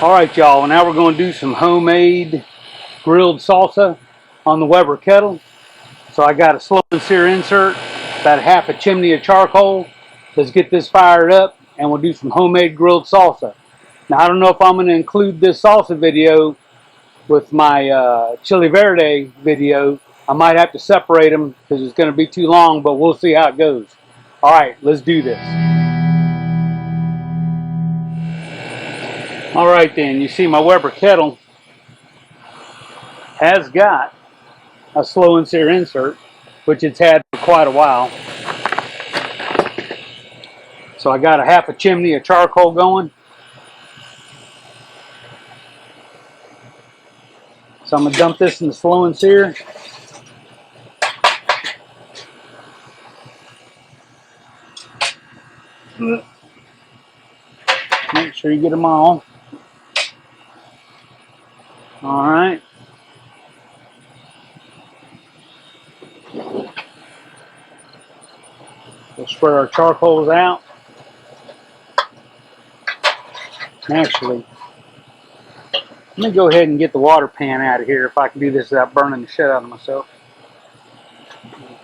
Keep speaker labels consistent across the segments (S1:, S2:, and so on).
S1: Alright y'all, now we're going to do some homemade grilled salsa on the Weber kettle. So I got a slow and sear insert, about half a chimney of charcoal. Let's get this fired up and we'll do some homemade grilled salsa. Now I don't know if I'm going to include this salsa video with my chili verde video. I might have to separate them because it's going to be too long, but we'll see how it goes. Alright, let's do this. Alright then, you see my Weber kettle has got a slow and sear insert, which it's had for quite a while. So I got a half a chimney of charcoal going. So I'm going to dump this in the slow and sear. Make sure you get them all. Alright. We'll spread our charcoals out. Actually, let me go ahead and get the water pan out of here if I can do this without burning the shit out of myself.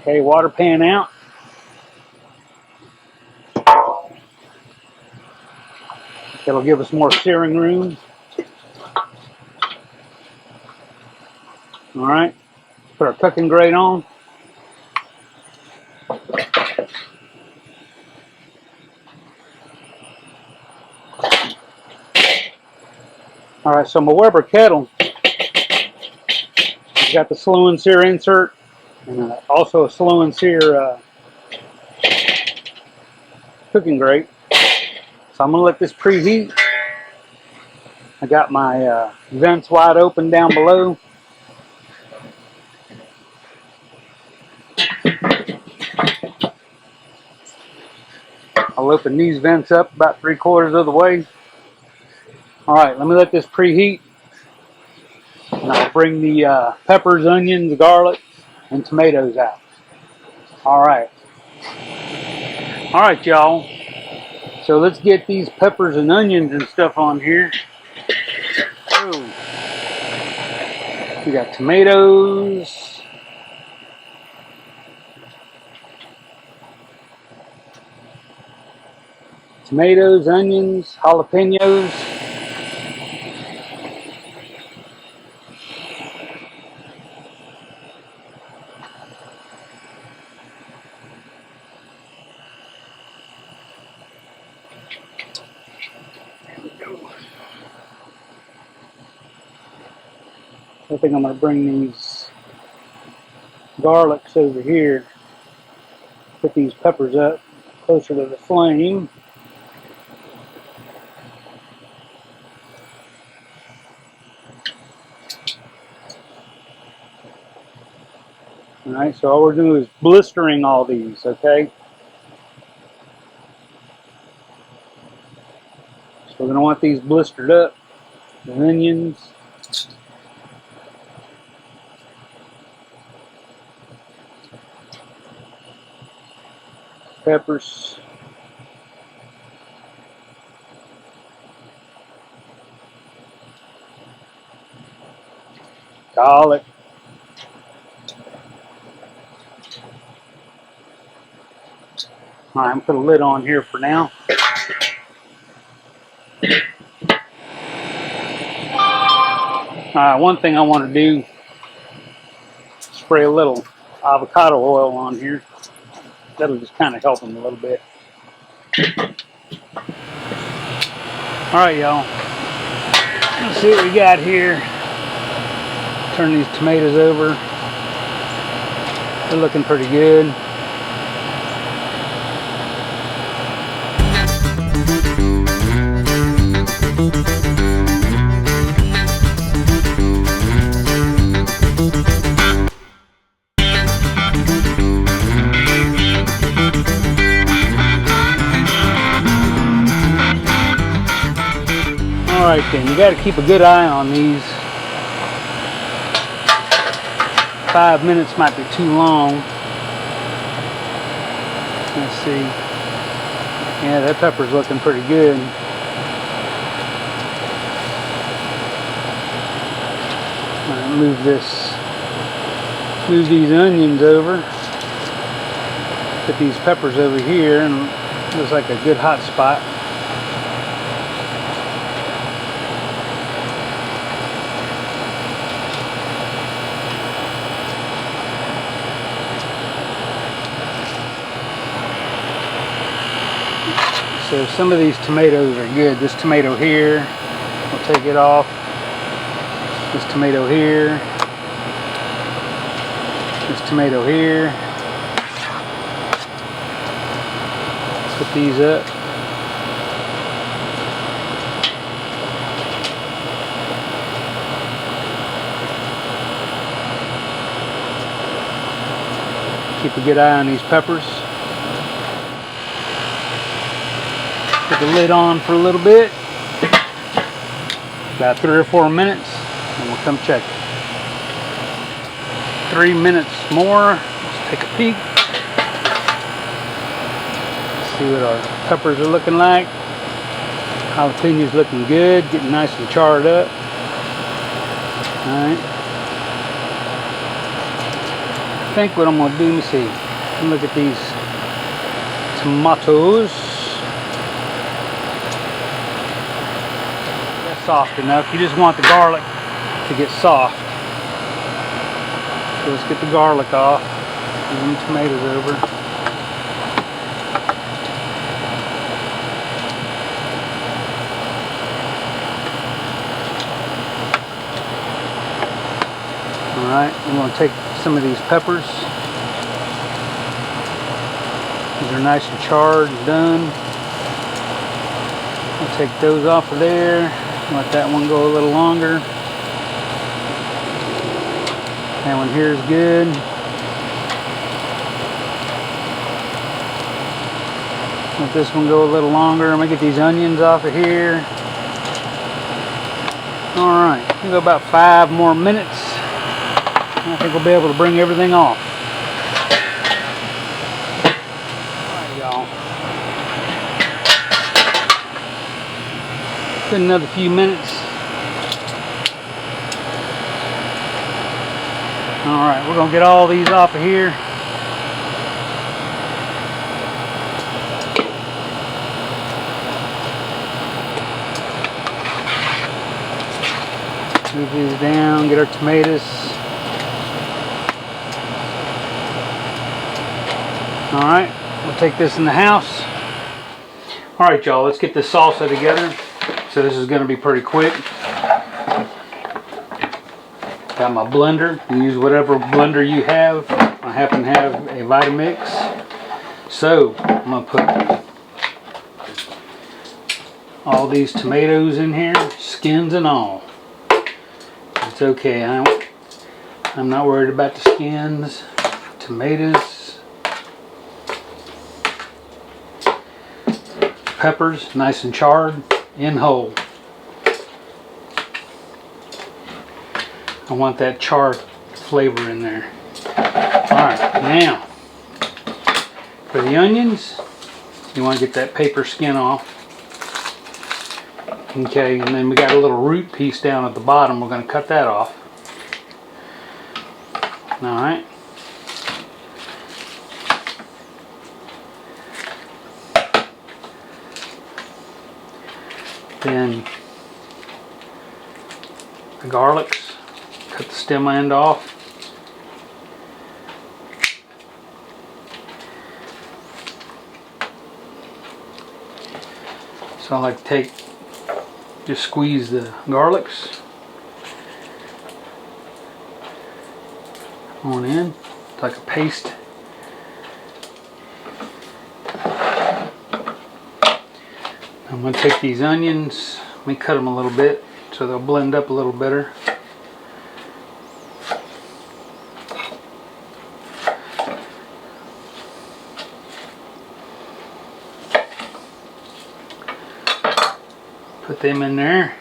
S1: Okay, water pan out. That'll give us more searing room. Alright, put our cooking grate on. Alright, so my Weber kettle has got the slow and sear insert and also a slow and sear cooking grate. So I'm going to let this preheat. I got my vents wide open down below. I'll open these vents up about 3/4 of the way. Alright, let me let this preheat. And I'll bring the peppers, onions, garlic, and tomatoes out. Alright. Alright, y'all. So let's get these peppers and onions and stuff on here. Oh. We got tomatoes. Tomatoes, onions, jalapenos. I think I'm going to bring these garlics over here. Put these peppers up closer to the flame. Alright, so all we're doing is blistering all these, okay? So we're going to want these blistered up. The onions. Peppers. Garlic. Alright, I'm going to put a lid on here for now. Alright, one thing I want to do, spray a little avocado oil on here. That'll just kind of help them a little bit. Alright, y'all. Let's see what we got here. Turn these tomatoes over. They're looking pretty good. Alright then, you got to keep a good eye on these. 5 minutes might be too long. Let's see. Yeah, that pepper's looking pretty good. Move these onions over. Put these peppers over here, and looks like a good hot spot. So some of these tomatoes are good. This tomato here, we'll take it off. This tomato here. This tomato here. Put these up. Keep a good eye on these peppers. Put the lid on for a little bit. About 3 or 4 minutes, and we'll come check it. 3 minutes more. Let's take a peek. See what our peppers are looking like. Jalapenos looking good, getting nice and charred up. Alright. I think what I'm going to do, let me see. Look at these tomatoes. That's soft enough. You just want the garlic to get soft. So let's get the garlic off. And the tomatoes over. Alright, I'm going to take some of these peppers. These are nice and charred and done. I'll take those off of there. Let that one go a little longer. That one here is good. Let this one go a little longer. I'm going to get these onions off of here. Alright, we'll go about 5 more minutes. I think we'll be able to bring everything off. Alright, y'all. Good, another few minutes. Alright, we're going to get all these off of here. Move these down, get our tomatoes. Alright, we'll take this in the house. Alright y'all, let's get this salsa together. So this is going to be pretty quick. Got my blender. You can use whatever blender you have. I happen to have a Vitamix. So I'm going to put all these tomatoes in here, skins and all. It's okay. I'm not worried about the skins. Tomatoes. Peppers, nice and charred, in whole. I want that charred flavor in there. Alright, now, for the onions, you want to get that paper skin off. Okay, and then we got a little root piece down at the bottom. We're going to cut that off. Alright. Then the garlics, cut the stem end off. So I like to just squeeze the garlics on in, like a paste. I'm going to take these onions, let me cut them a little bit so they'll blend up a little better. Put them in there.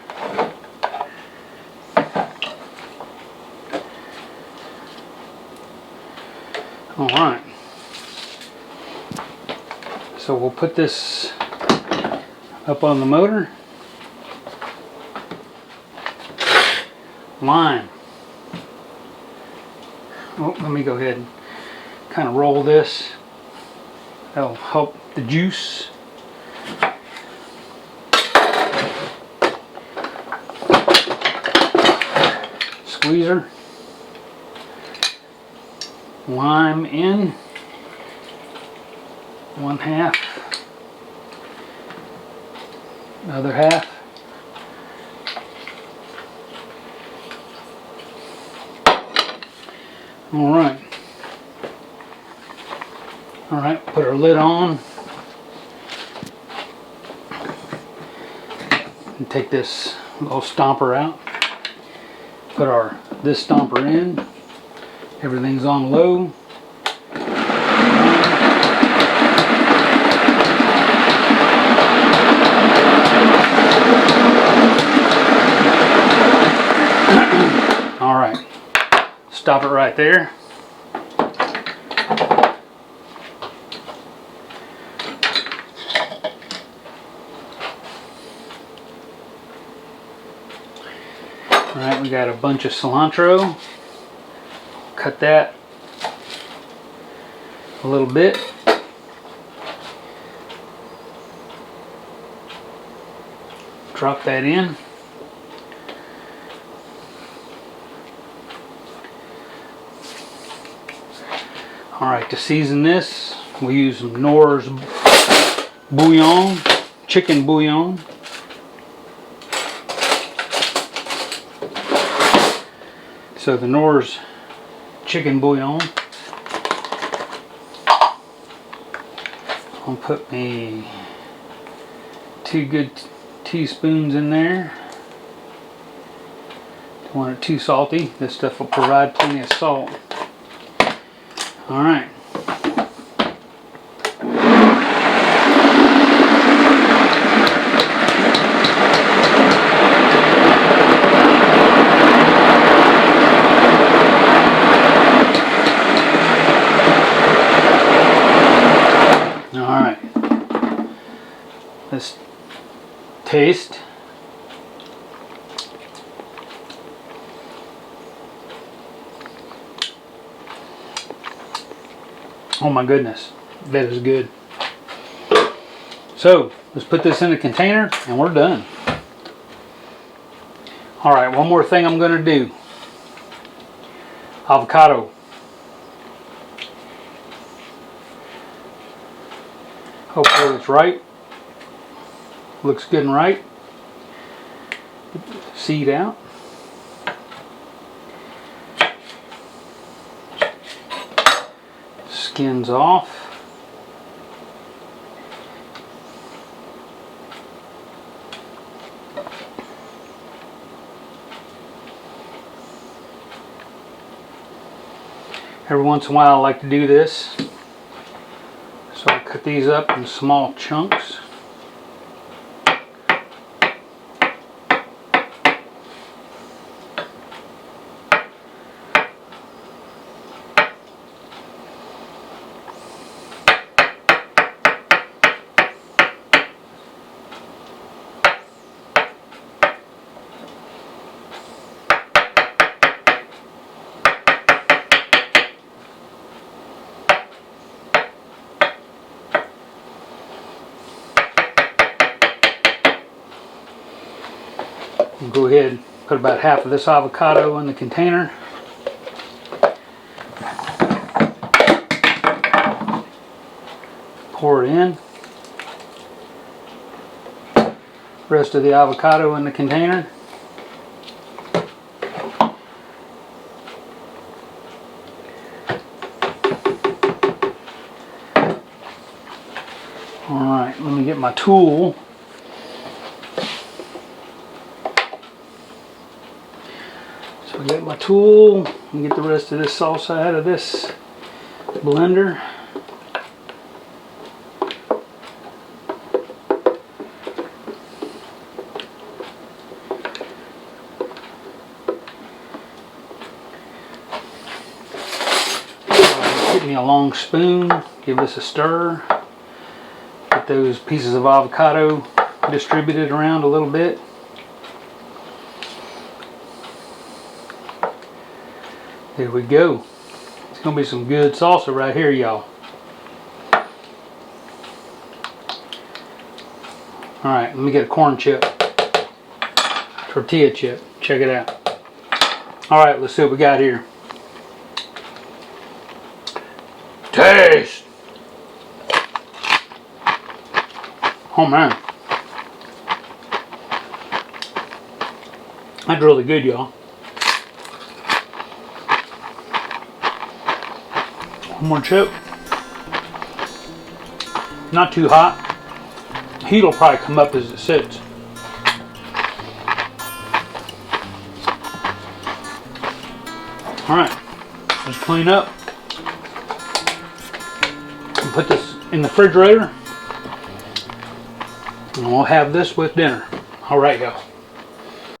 S1: Alright. So we'll put this up on the motor. Lime. Oh, let me go ahead and kind of roll this. That'll help the juice. Squeezer. Lime in. 1/2. Other half. All right. All right, put our lid on. And take this little stomper out. Put this stomper in. Everything's on low. All right, stop it right there. All right, we got a bunch of cilantro. Cut that a little bit. Drop that in. All right, to season this, we use some Knorr's bouillon, chicken bouillon. So the Knorr's chicken bouillon. I'll put me 2 good teaspoons in there. Don't want it too salty. This stuff will provide plenty of salt. All right. All right. Let's taste. Oh my goodness, that is good. So let's put this in a container and we're done. All right, one more thing I'm going to do. Avocado. Hopefully it's right. Looks good and right. Seed out. Skins off. Every once in a while I like to do this. So I cut these up in small chunks. Go ahead and put about half of this avocado in the container. Pour it in. Rest of the avocado in the container. Alright, let me get my tool. So I got my tool and get the rest of this salsa out of this blender. Get me a long spoon, give this a stir. Get those pieces of avocado distributed around a little bit. There we go. It's gonna be some good salsa right here, y'all. Alright, let me get a corn chip. Tortilla chip. Check it out. Alright, let's see what we got here. Taste! Oh man. That's really good, y'all. One more chip. Not too hot. Heat will probably come up as it sits. Alright, let's clean up and put this in the refrigerator. And we'll have this with dinner. Alright, y'all.